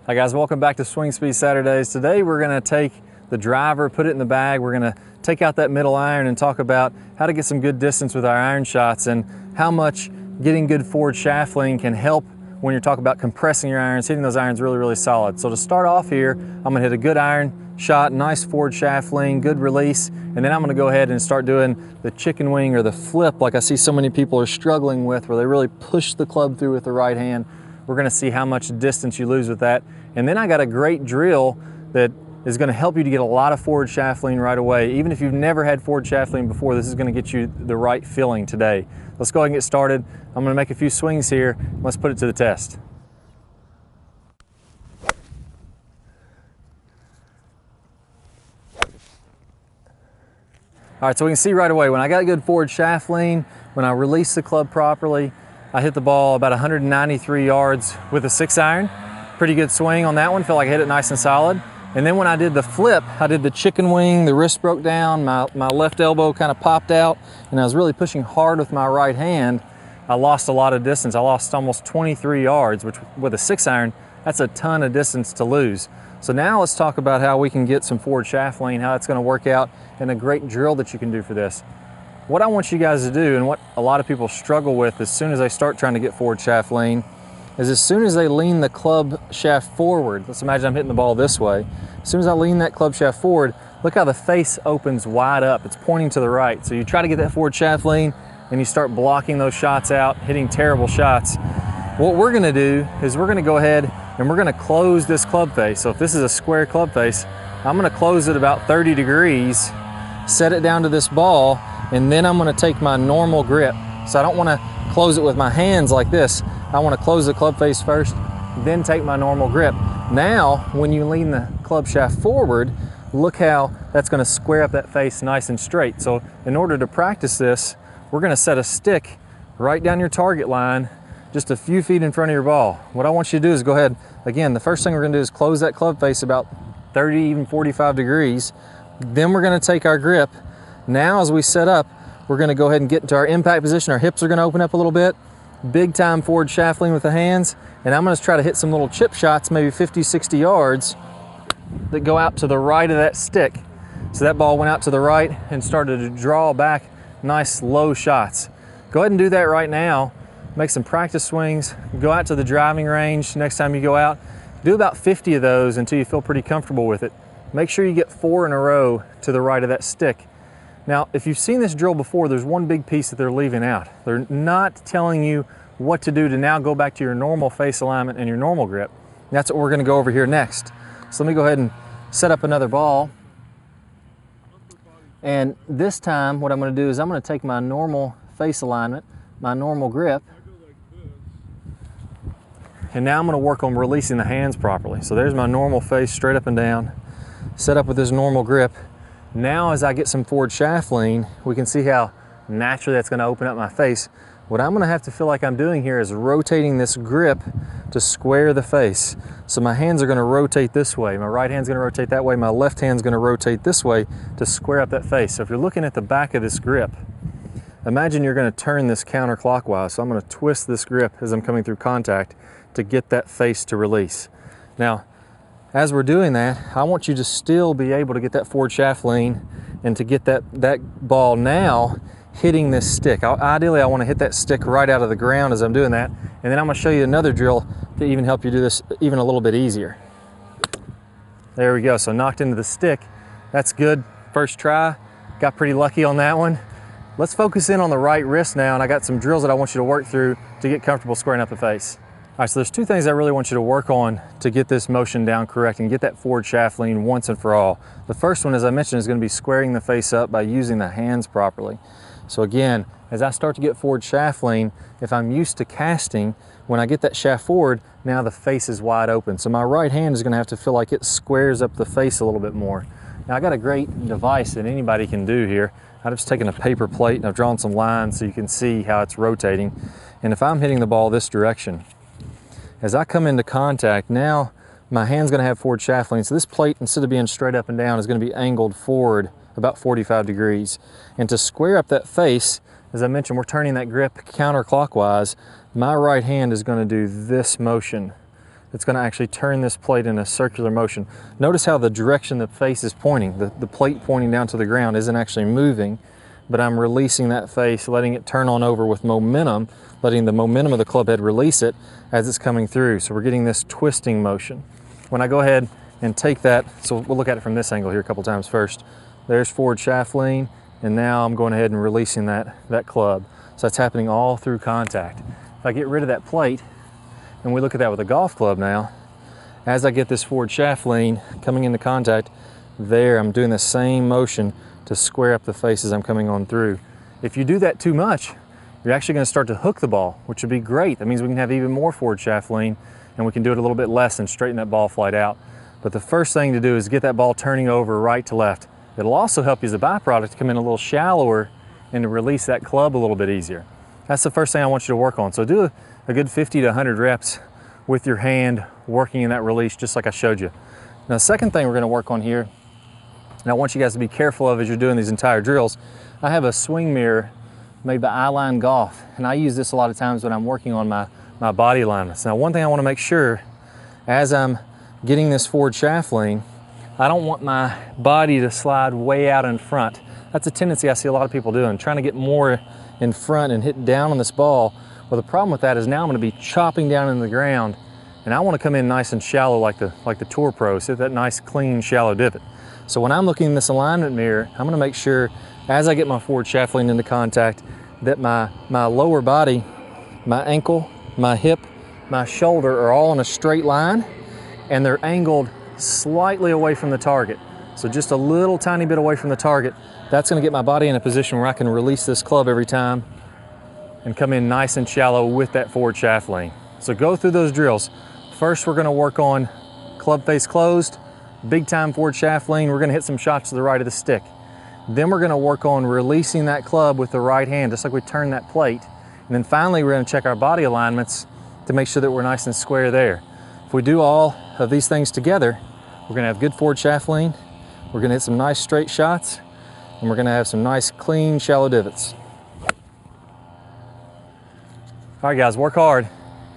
Hi guys, welcome back to Swing Speed Saturdays. Today we're going to take the driver, put it in the bag. We're going to take out that middle iron and talk about how to get some good distance with our iron shots and how much getting good forward shaft lean can help when you're talking about compressing your irons, hitting those irons really solid. So to start off here, I'm going to hit a good iron shot, nice forward shaft lean, good release, and then I'm going to go ahead and start doing the chicken wing or the flip like I see so many people are struggling with, where they really push the club through with the right hand. We're going to see how much distance you lose with that. And then I got a great drill that is going to help you to get a lot of forward shaft lean right away. Even if you've never had forward shaft lean before, this is going to get you the right feeling today. Let's go ahead and get started. I'm going to make a few swings here. Let's put it to the test. All right, so we can see right away when I got good forward shaft lean, when I release the club properly, I hit the ball about 193 yards with a 6-iron. Pretty good swing on that one, felt like I hit it nice and solid. And then when I did the flip, I did the chicken wing, the wrist broke down, my left elbow kind of popped out, and I was really pushing hard with my right hand. I lost a lot of distance. I lost almost 23 yards, which with a 6-iron, that's a ton of distance to lose. So now let's talk about how we can get some forward shaft lean, how it's going to work out, and a great drill that you can do for this. What I want you guys to do, and what a lot of people struggle with as soon as they start trying to get forward shaft lean, is as soon as they lean the club shaft forward, let's imagine I'm hitting the ball this way, as soon as I lean that club shaft forward, look how the face opens wide up. It's pointing to the right. So you try to get that forward shaft lean and you start blocking those shots out, hitting terrible shots. What we're gonna do is we're gonna go ahead and we're gonna close this club face. So if this is a square club face, I'm gonna close it about 30 degrees, set it down to this ball, and then I'm gonna take my normal grip. So I don't wanna close it with my hands like this. I wanna close the club face first, then take my normal grip. Now, when you lean the club shaft forward, look how that's gonna square up that face nice and straight. So in order to practice this, we're gonna set a stick right down your target line, just a few feet in front of your ball. What I want you to do is go ahead, again, the first thing we're gonna do is close that club face about 30, even 45 degrees. Then we're gonna take our grip. Now as we set up, we're gonna go ahead and get into our impact position. Our hips are gonna open up a little bit. Big time forward shaft lean with the hands. And I'm gonna try to hit some little chip shots, maybe 50, 60 yards that go out to the right of that stick. So that ball went out to the right and started to draw back nice low shots. Go ahead and do that right now. Make some practice swings. Go out to the driving range next time you go out. Do about 50 of those until you feel pretty comfortable with it. Make sure you get 4 in a row to the right of that stick. Now, if you've seen this drill before, there's one big piece that they're leaving out. They're not telling you what to do to now go back to your normal face alignment and your normal grip. And that's what we're gonna go over here next. So let me go ahead and set up another ball. And this time, what I'm gonna do is I'm gonna take my normal face alignment, my normal grip, and now I'm gonna work on releasing the hands properly. So there's my normal face, straight up and down, set up with this normal grip. Now as I get some forward shaft lean, we can see how naturally that's gonna open up my face. What I'm gonna have to feel like I'm doing here is rotating this grip to square the face. So my hands are gonna rotate this way, my right hand's gonna rotate that way, my left hand's gonna rotate this way to square up that face. So if you're looking at the back of this grip, imagine you're gonna turn this counterclockwise. So I'm gonna twist this grip as I'm coming through contact to get that face to release. Now, as we're doing that, I want you to still be able to get that forward shaft lean and to get that ball now hitting this stick. Ideally, I want to hit that stick right out of the ground as I'm doing that. And then I'm going to show you another drill to even help you do this even a little bit easier. There we go. So knocked into the stick. That's good. First try. Got pretty lucky on that one. Let's focus in on the right wrist now, and I got some drills that I want you to work through to get comfortable squaring up the face. All right, so there's 2 things I really want you to work on to get this motion down correct and get that forward shaft lean once and for all. The first one, as I mentioned, is going to be squaring the face up by using the hands properly. So again, as I start to get forward shaft lean, if I'm used to casting, when I get that shaft forward, now the face is wide open. So my right hand is going to have to feel like it squares up the face a little bit more. Now I got a great device that anybody can do here. I've just taken a paper plate and I've drawn some lines so you can see how it's rotating. And if I'm hitting the ball this direction, as I come into contact, now my hand's gonna have forward shaft lean. So this plate, instead of being straight up and down, is gonna be angled forward about 45 degrees. And to square up that face, as I mentioned, we're turning that grip counterclockwise. My right hand is gonna do this motion. it's going to actually turn this plate in a circular motion. Notice how the direction the face is pointing, the plate pointing down to the ground isn't actually moving, but I'm releasing that face, letting it turn on over with momentum, letting the momentum of the club head release it as it's coming through. So we're getting this twisting motion. When I go ahead and take that, so we'll look at it from this angle here a couple times first. There's forward shaft lean, and now I'm going ahead and releasing that club. So that's happening all through contact. If I get rid of that plate, and we look at that with a golf club now, as I get this forward shaft lean coming into contact, there I'm doing the same motion to square up the face as I'm coming on through. If you do that too much, you're actually going to start to hook the ball, which would be great. That means we can have even more forward shaft lean, and we can do it a little bit less and straighten that ball flight out. But the first thing to do is get that ball turning over right to left. It'll also help you as a byproduct to come in a little shallower and to release that club a little bit easier. That's the first thing I want you to work on. So do a good 50 to 100 reps with your hand working in that release, just like I showed you. Now, the second thing we're going to work on here, and I want you guys to be careful of as you're doing these entire drills, I have a swing mirror made by Eyeline Golf, and I use this a lot of times when I'm working on my body alignments. Now, one thing I want to make sure, as I'm getting this forward shaft lean, I don't want my body to slide way out in front. That's a tendency I see a lot of people doing, trying to get more in front and hit down on this ball. Well, the problem with that is now I'm going to be chopping down in the ground, and I want to come in nice and shallow like the tour pros, hit that nice, clean, shallow divot. So when I'm looking in this alignment mirror, I'm going to make sure as I get my forward shaft lean into contact that my lower body, my ankle, my hip, my shoulder are all in a straight line, and they're angled slightly away from the target. So just a little tiny bit away from the target. That's going to get my body in a position where I can release this club every time and come in nice and shallow with that forward shaft lean. So go through those drills. First, we're going to work on club face closed, big time forward shaft lean. We're going to hit some shots to the right of the stick. Then we're going to work on releasing that club with the right hand, just like we turn that plate. And then finally, we're going to check our body alignments to make sure that we're nice and square there. If we do all of these things together, we're going to have good forward shaft lean, we're going to hit some nice straight shots, and we're going to have some nice clean shallow divots. All right guys, work hard.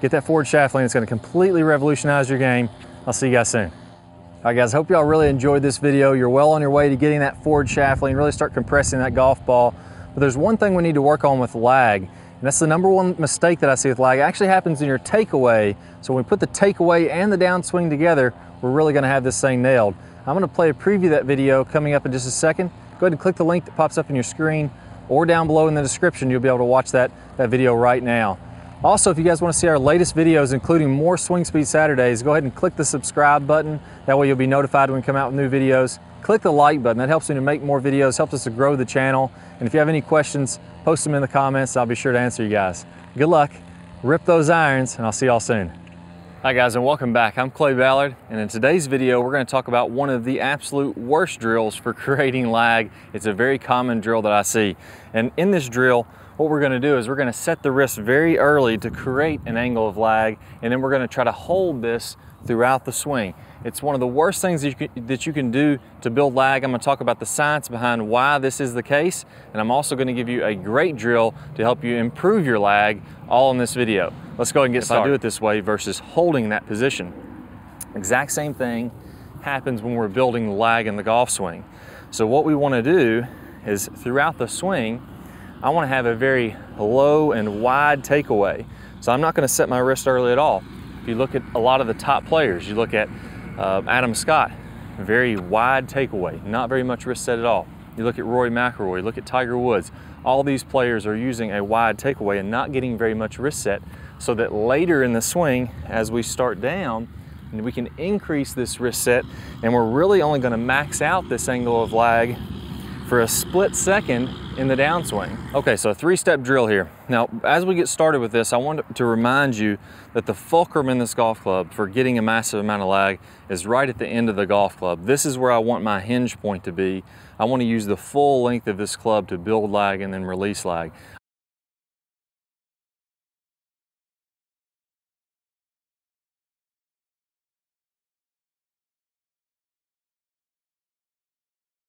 Get that forward shaft lean. It's going to completely revolutionize your game. I'll see you guys soon. All right guys, hope y'all really enjoyed this video. You're well on your way to getting that forward shaft lean, really start compressing that golf ball. But there's one thing we need to work on with lag, and that's the number one mistake that I see with lag. It actually happens in your takeaway. So when we put the takeaway and the downswing together, we're really going to have this thing nailed. I'm going to play a preview of that video coming up in just a second. Go ahead and click the link that pops up on your screen, or down below in the description, you'll be able to watch that video right now. Also, if you guys want to see our latest videos, including more Swing Speed Saturdays, go ahead and click the subscribe button. That way you'll be notified when we come out with new videos. Click the like button. That helps me to make more videos, helps us to grow the channel. And if you have any questions, post them in the comments. I'll be sure to answer you guys. Good luck, rip those irons, and I'll see y'all soon. Hi guys, and welcome back. I'm Clay Ballard, and in today's video, we're going to talk about one of the absolute worst drills for creating lag. It's a very common drill that I see. And in this drill, what we're going to do is we're going to set the wrist very early to create an angle of lag, and then we're going to try to hold this throughout the swing. It's one of the worst things that you can do to build lag. I'm going to talk about the science behind why this is the case, and I'm also going to give you a great drill to help you improve your lag, all in this video. Let's go ahead and get started. If I do it this way versus holding that position, exact same thing happens when we're building lag in the golf swing. So what we want to do is throughout the swing, I want to have a very low and wide takeaway. So I'm not going to set my wrist early at all. If you look at a lot of the top players, you look at Adam Scott, very wide takeaway, not very much wrist set at all. You look at Rory McIlroy, look at Tiger Woods. All these players are using a wide takeaway and not getting very much wrist set, so that later in the swing, as we start down, we can increase this wrist set, and we're really only going to max out this angle of lag for a split second in the downswing. Okay, so a three-step drill here. Now, as we get started with this, I want to remind you that the fulcrum in this golf club for getting a massive amount of lag is right at the end of the golf club. This is where I want my hinge point to be. I want to use the full length of this club to build lag and then release lag.